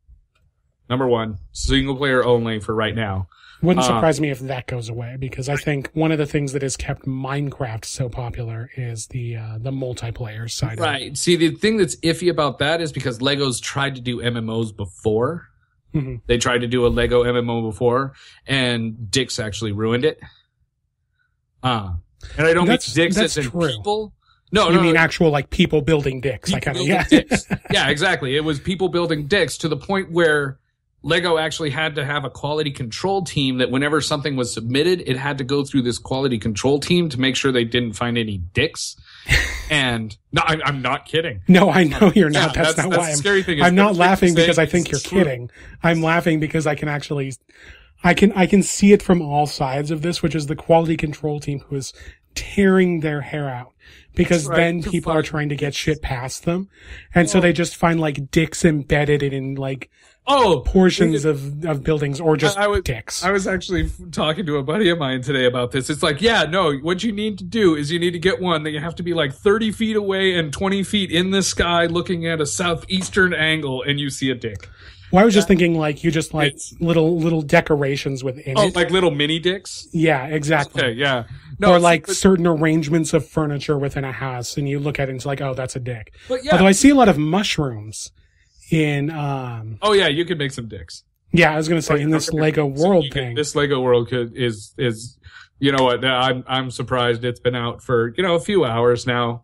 Number one, single player only for right now. Wouldn't surprise me if that goes away, because I think one of the things that has kept Minecraft so popular is the multiplayer side of it. Right. See, the thing that's iffy about that is because Lego's tried to do MMOs before. They tried to do a Lego MMO before, and Dix actually ruined it. And I don't mean Dix as in people. No, you mean actual like people building dicks? Dicks. Yeah, exactly. It was people building dicks to the point where Lego actually had to have a quality control team that whenever something was submitted, it had to go through this quality control team to make sure they didn't find any dicks. And no, I'm not kidding. No, I know you're not. That's not why I'm not laughing because I think you're true. Kidding. I'm laughing because I can actually, I can see it from all sides of this, which is the quality control team who is tearing their hair out, because then people are trying to get shit past them. And so they just find like dicks embedded in like, portions of buildings, or just dicks. I was actually talking to a buddy of mine today about this. It's like, what you need to do is you need to get one that you have to be like 30 feet away and 20 feet in the sky looking at a southeastern angle, and you see a dick. Well, I was just thinking like you just like little decorations within it. Like little mini dicks? Yeah, exactly. Okay, yeah. No, or like certain arrangements of furniture within a house, and you look at it and it's like, oh, that's a dick. Although I see a lot of mushrooms in you could make some dicks. Yeah, I was gonna say in this Lego world thing. This Lego world is you know what, I'm surprised it's been out for, you know, a few hours now.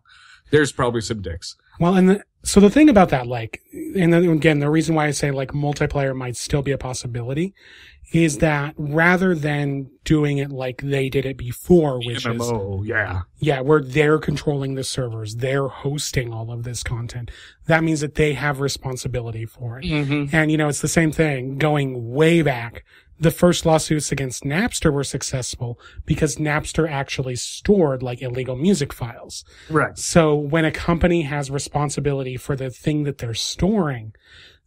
There's probably some dicks. Well, and so the thing about that, like, and then again, the reason why I say like multiplayer might still be a possibility is that rather than doing it like they did it before, which MMO, yeah, where they're controlling the servers, they're hosting all of this content. That means that they have responsibility for it. Mm-hmm. And, it's the same thing going way back. The first lawsuits against Napster were successful because Napster actually stored like illegal music files. Right. So when a company has responsibility for the thing that they're storing,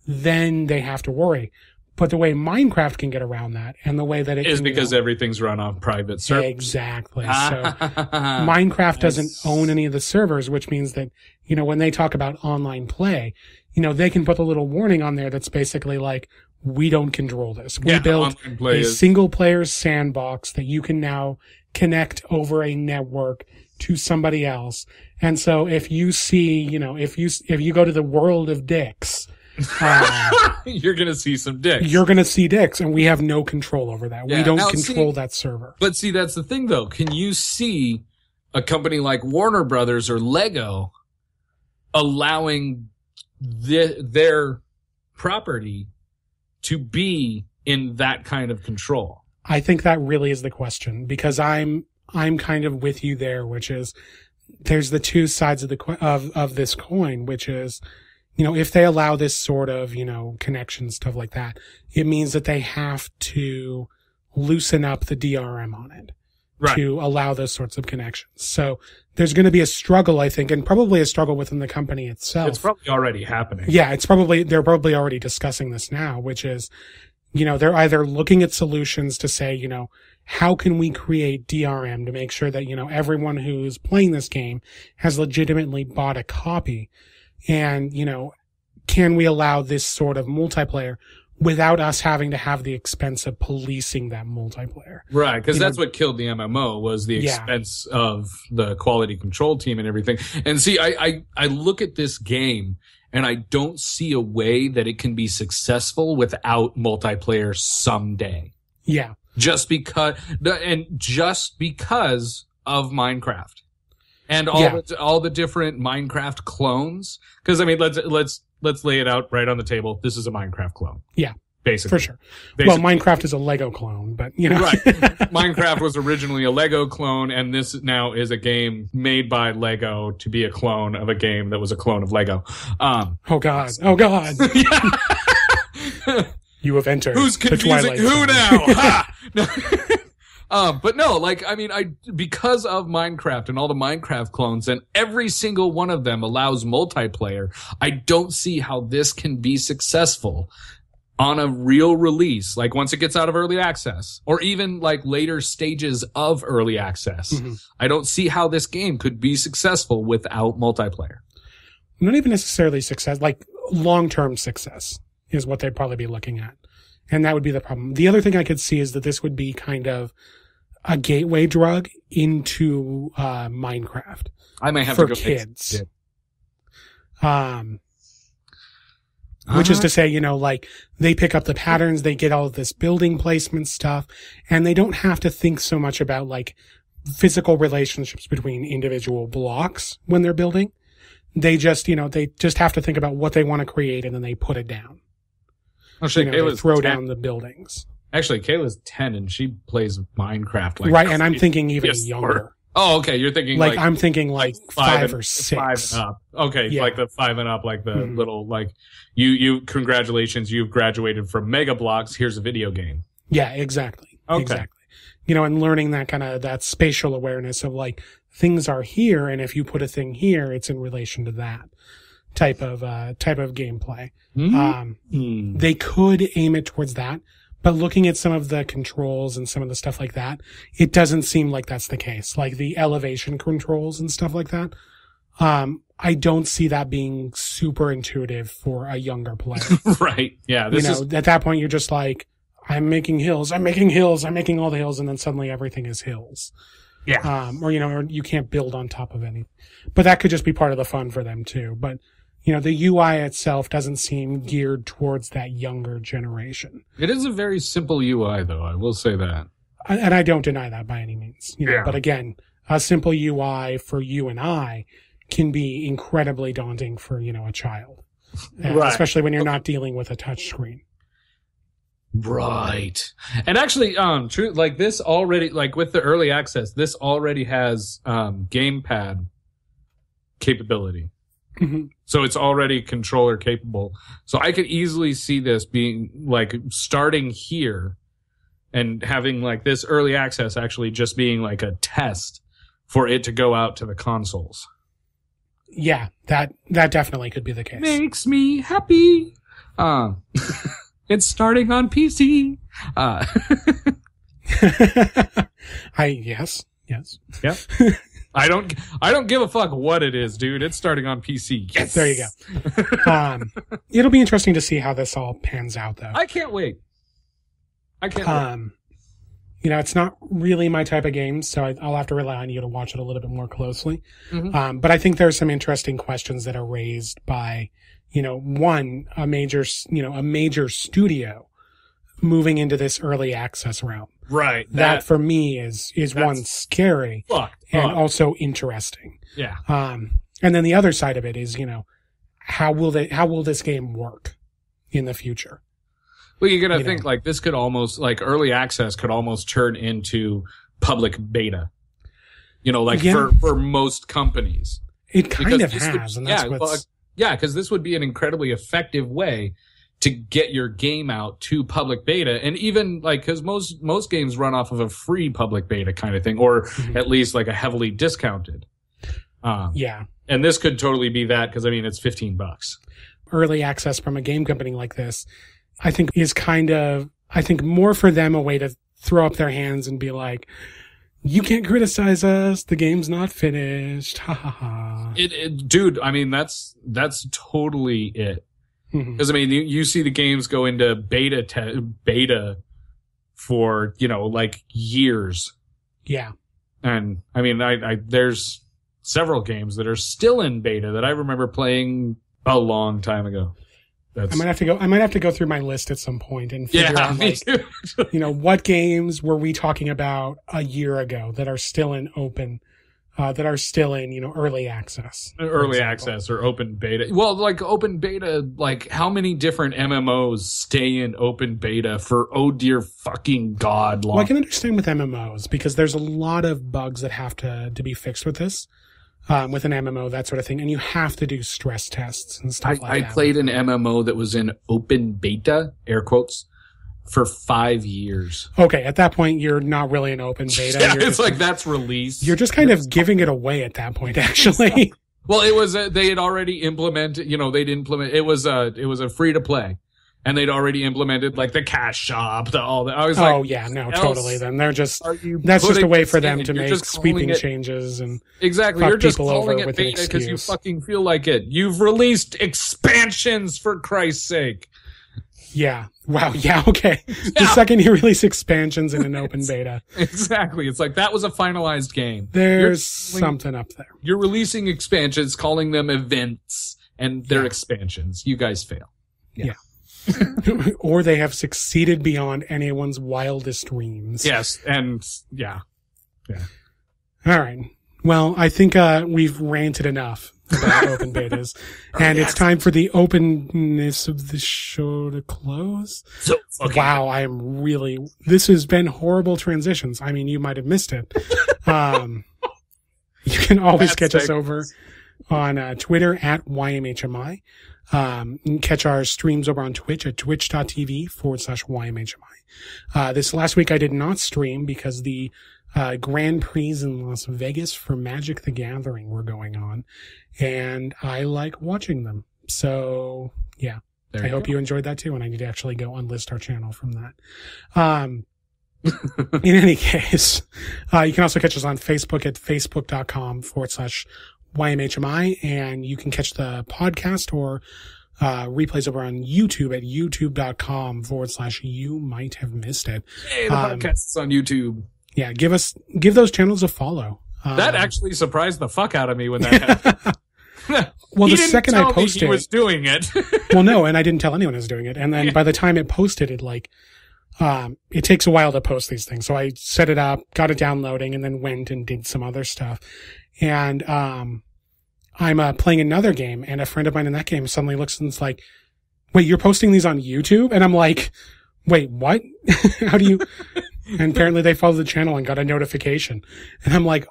then they have to worry. But the way Minecraft can get around that and the way that it is because everything's run on private servers. Exactly. So Minecraft doesn't own any of the servers, which means that, when they talk about online play, they can put a little warning on there that's basically like, we don't control this. We built a single player sandbox that you can now connect over a network to somebody else. And so if you see, if you go to the world of dicks, you're going to see some dicks. You're going to see dicks, and we have no control over that. Yeah. We don't control that server. But see, that's the thing, though. Can you see a company like Warner Brothers or Lego allowing their property to be in that kind of control? I think that really is the question, because I'm kind of with you there, which is there's the two sides of of this coin, which is, if they allow this sort of, connection, stuff like that, it means that they have to loosen up the DRM on it to allow those sorts of connections. So there's going to be a struggle, I think, and probably a struggle within the company itself. It's probably already happening. Yeah, they're probably already discussing this now, which is, they're either looking at solutions to say, how can we create DRM to make sure that, everyone who's playing this game has legitimately bought a copy. And, can we allow this sort of multiplayer without us having to have the expense of policing that multiplayer? Right, because that's what killed the MMO was the expense of the quality control team and everything. And see, I look at this game and I don't see a way that it can be successful without multiplayer someday. Yeah. Just because of Minecraft. And all the different Minecraft clones, because I mean, let's lay it out right on the table. This is a Minecraft clone. Yeah, basically, for sure. Well, Minecraft is a Lego clone, but right. Minecraft was originally a Lego clone, and this now is a game made by Lego to be a clone of a game that was a clone of Lego. Oh God! You have entered. Who's confusing who now? But no, like, I mean, because of Minecraft and all the Minecraft clones, and every single one of them allows multiplayer, I don't see how this can be successful on a real release, like once it gets out of early access, or even like later stages of early access. Mm-hmm. I don't see how this game could be successful without multiplayer. Not even necessarily success, like long-term success is what they'd probably be looking at. And that would be the problem. The other thing I could see is that this would be kind of a gateway drug into Minecraft. I might have for to go kids. Which is to say, like they pick up the patterns, they get all of this building placement stuff, and they don't have to think so much about like physical relationships between individual blocks when they're building. They just, they just have to think about what they want to create, and then they put it down. Actually, they throw down the buildings. Actually, Kayla's 10 and she plays Minecraft like right, and I'm thinking even younger. Oh, okay. You're thinking like I'm thinking like 5 or 6. 5 and up. Okay, yeah. Like the 5 and up, like the little like you congratulations, you've graduated from Mega Blocks. Here's a video game. Yeah, exactly. Okay. Exactly. And learning that kind of that spatial awareness of like things are here, and if you put a thing here, it's in relation to that type of gameplay. Mm-hmm. They could aim it towards that. But looking at some of the controls and some of the stuff like that, it doesn't seem like that's the case. Like the elevation controls and stuff like that. I don't see that being super intuitive for a younger player. Right. Yeah. At that point, you're just like, I'm making hills, I'm making all the hills, and then suddenly everything is hills. Yeah. Or you can't build on top of anything. But that could just be part of the fun for them too. But the UI itself doesn't seem geared towards that younger generation. It is a very simple UI, though. I will say that. And I don't deny that by any means. But again, a simple UI for you and I can be incredibly daunting for, a child. Right. Especially when you're not dealing with a touch screen. Right. And actually, true, like this already, like with the early access, this already has, gamepad capability. Mm-hmm. So it's already controller capable. So I could easily see this being like starting here and having like this early access actually just being like a test for it to go out to the consoles. Yeah, that definitely could be the case. Makes me happy. It's starting on PC. Yes. Yep. I don't give a fuck what it is, dude. It's starting on PC. Yes. There you go. It'll be interesting to see how this all pans out, though. I can't wait. It's not really my type of game, so I'll have to rely on you to watch it a little bit more closely. Mm-hmm. But I think there's some interesting questions that are raised by, one, a major studio moving into this early access realm. Right. That for me is one, scary and also interesting. Yeah. And then the other side of it is, how will this game work in the future? Well, you're gonna think like this could almost like early access could almost turn into public beta. For most companies. It kind of has, and that's what's... because this would be an incredibly effective way to get your game out to public beta. And even like, cause most games run off of a free public beta kind of thing, or at least like a heavily discounted. And this could totally be that. Cause it's $15. Early access from a game company like this, I think is more for them a way to throw up their hands and be like, you can't criticize us. The game's not finished. Ha ha ha. Dude, that's totally it. Because you see the games go into beta for like years. Yeah, and there's several games that are still in beta that I remember playing a long time ago. I might have to go through my list at some point and figure out, me too. What games were we talking about a year ago that are still in open. That are still in, early access. Early access or open beta. Well, like open beta, like how many different MMOs stay in open beta for, oh dear fucking God. Well, I can understand with MMOs because there's a lot of bugs that have to be fixed with this, with an MMO, that sort of thing. And you have to do stress tests and stuff like that. I played an MMO that was in open beta, air quotes, for 5 years. Okay, at that point, you're not really an open beta. Yeah, it's like that's released. You're just kind of giving it away at that point, actually. Well, it was they had already implemented. They'd implement. It was a free to play, and they'd already implemented like the cash shop, all that. I was like, oh yeah, no, totally. Then that's just a way for them to make sweeping changes and exactly. You're just calling it beta because you fucking feel like it. You've released expansions for Christ's sake. Yeah. Wow. Yeah. Okay. Yeah. The second you release expansions in an open beta. Exactly. It's like that was a finalized game. There's something up there. You're releasing expansions, calling them events, and they're expansions. You guys fail. Yeah. Or they have succeeded beyond anyone's wildest dreams. Yes. And yeah. All right. Well, I think we've ranted enough about open betas, and it's time for the openness of the show to close. So, okay. Wow, this has been horrible transitions. You might have missed it. You can always catch us over on Twitter at YMHMI. You can catch our streams over on Twitch at twitch.tv/YMHMI. This last week I did not stream because the Grand Prix in Las Vegas for Magic the Gathering were going on, and I like watching them. So, yeah. I hope you enjoyed that too, and I need to actually go unlist our channel from that. In any case, you can also catch us on Facebook at facebook.com/YMHMI, and you can catch the podcast or replays over on YouTube at youtube.com/you might have missed it. Hey, the podcast's on YouTube. Yeah, give those channels a follow. That actually surprised the fuck out of me when that happened. Well, the second I posted, he was doing it. Well, no, and I didn't tell anyone I was doing it. And then by the time it posted, it takes a while to post these things. So I set it up, got it downloading, and then went and did some other stuff. And I'm playing another game, and a friend of mine in that game suddenly looks and is like, wait, you're posting these on YouTube? And I'm like, wait, what? How do you? And apparently they followed the channel and got a notification. And I'm like,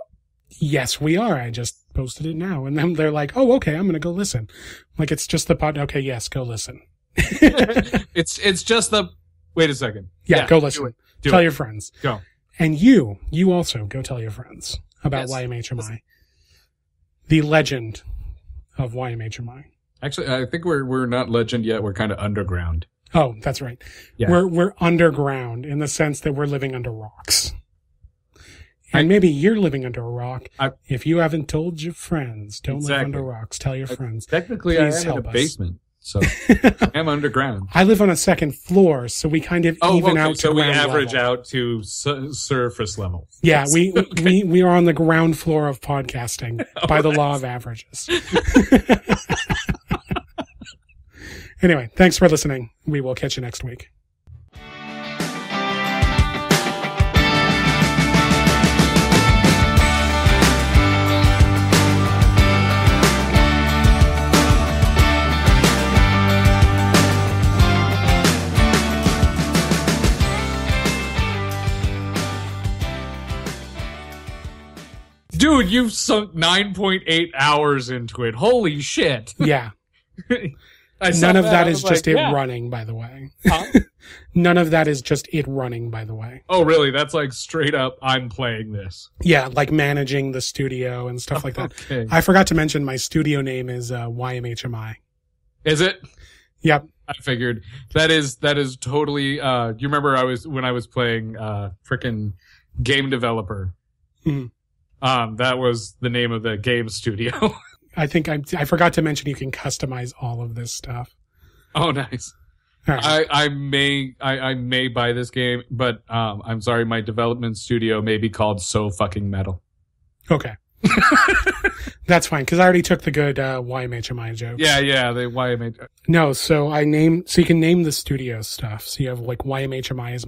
yes, we are. I just posted it now. And then they're like, oh, okay, I'm going to go listen. Like, it's just the pod. Okay, yes, go listen. It's just the, wait a second. Yeah, go listen. Tell your friends. Go. And you also go tell your friends about YMHMI. The legend of YMHMI. Actually, I think we're not legend yet. We're kind of underground. Oh, that's right. Yeah. We're underground in the sense that we're living under rocks. And maybe you're living under a rock. If you haven't told your friends, don't live under rocks. Tell your friends. Technically, Please I am in a basement, so I'm underground. I live on a second floor, so we kind of even out to so we ground average level. out to surface level. Yeah, we are on the ground floor of podcasting by the law of averages. Anyway, thanks for listening. We will catch you next week. Dude, you've sunk 9.8 hours into it. Holy shit. Yeah. None of that is just it running, by the way. Huh? None of that is just it running, by the way. Oh, really? That's like straight up, I'm playing this. Yeah, like managing the studio and stuff like that. Okay. I forgot to mention my studio name is YMHMI. Is it? Yep. I figured. That is totally, you remember when I was playing, frickin' Game Developer. Mm-hmm. That was the name of the game studio. I think I forgot to mention you can customize all of this stuff. Oh, nice. Right. I may buy this game, but I'm sorry, my development studio may be called So Fucking Metal. Okay. That's fine, because I already took the good YMHMI jokes. Yeah, the YMHMI. No, so you can name the studio stuff. So you have like YMHMI as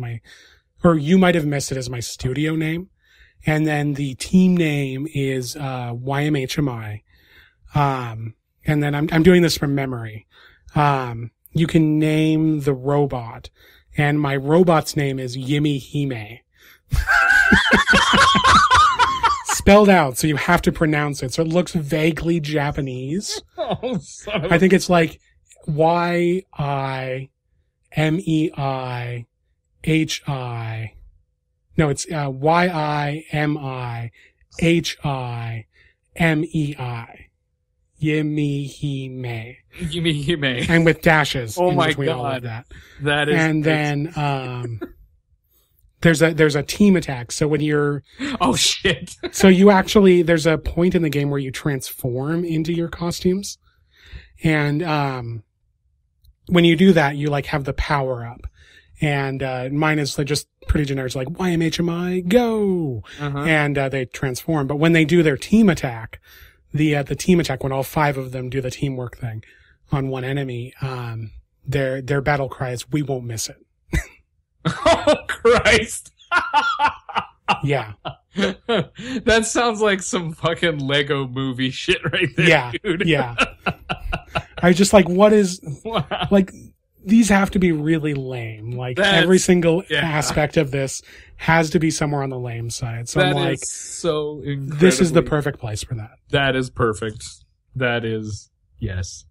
or you might have missed it as my studio name. And then the team name is YMHMI. And then I'm doing this from memory. You can name the robot, and my robot's name is Yi-Mi-Himei. Spelled out, so you have to pronounce it. So it looks vaguely Japanese. Oh, son of I think it's like Y-I-M-E-I-H-I. No, it's Y-I-M-I-H-I-M-E-I. Yi-Mi-Himei. Yi-Mi-Himei. And with dashes Oh in my between God. all of that. That is. And then there's a team attack. So when you're Oh shit. so you actually there's a point in the game where you transform into your costumes. And when you do that, you like have the power up. And mine is like just pretty generic. It's like YMHMI, go! And they transform. But when they do their team attack, the team attack, when all 5 of them do the teamwork thing on one enemy, their battle cry is, we won't miss it. Oh, Christ. Yeah. That sounds like some fucking Lego movie shit right there, Yeah. dude. Yeah. I was just like, what is, Wow. like, these have to be really lame. Like, every single aspect of this has to be somewhere on the lame side. So I'm like, so incredible. this is the perfect place for that. That is perfect. That is, yes.